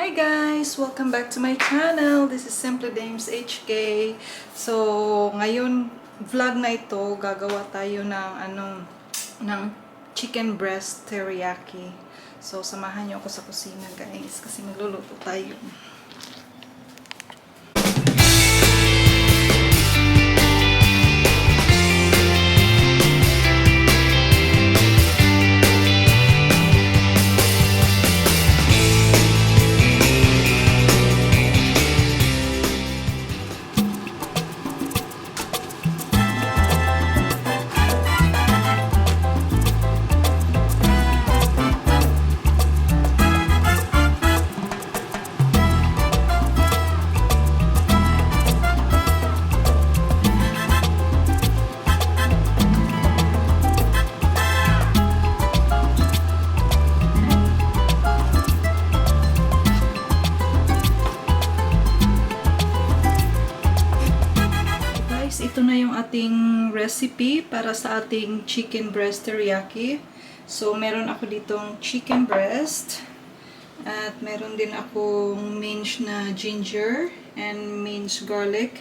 Hi guys! Welcome back to my channel. This is Simply Dames HK. So, ngayon vlog na ito, gagawa tayo ng chicken breast teriyaki. So, samahan niyo ako sa kusina guys kasi magluluto tayo. Ito na yung ating recipe para sa ating chicken breast teriyaki. So, meron ako ditong chicken breast. At meron din akong minced na ginger and minced garlic.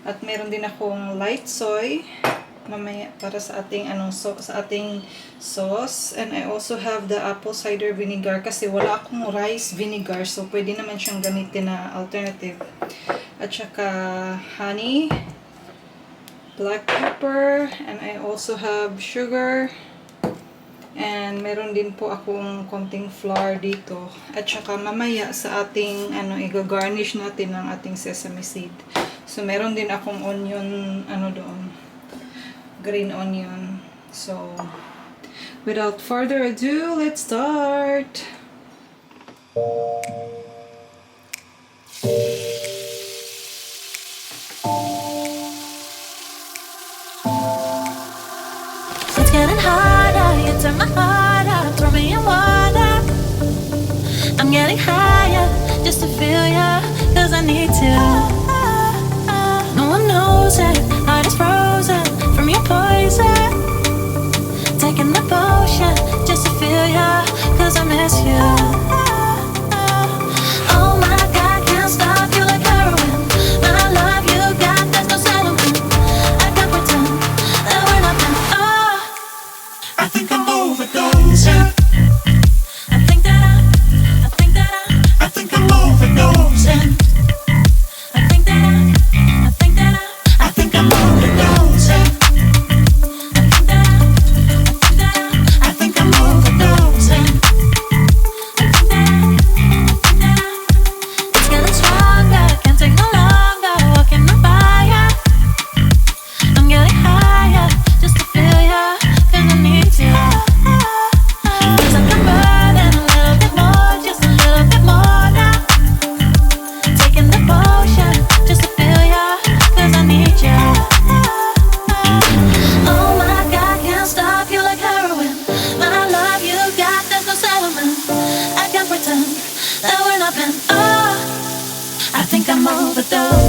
At meron din akong light soy mamaya para sa ating sa ating sauce. And I also have the apple cider vinegar kasi wala akong rice vinegar. So, pwede naman siyang gamitin na alternative. At saka honey, black pepper, and I also have sugar, and meron din po akong konting flour dito. At saka mamaya sa ating i-garnish natin ng ating sesame seed. So meron din akong onion doon, green onion. So without further ado, let's start. Turn my heart up, throw me in water. I'm getting higher just to feel ya, cause I need to. No one knows it, heart is frozen from your poison. Taking the potion just to feel ya, cause I miss you. Oh my God, can't stop you like heroin. My love you got, there's no settlement. I can't pretend that we're nothing. I think I'm overdosing. I think I'm overdosing. I think I'm overdosing. I think I'm overdosing. It's getting stronger, can't take no longer. Walking on fire. I'm getting higher just to feel ya, cause I need to. Cause I can burn a little bit more, just a little bit more now. Taking the potion just to feel ya, cause I need ya. Oh my God, can't stop you like heroin. My love you got, there's no settlement. I can't pretend that we're nothing. I think I'm overdosing.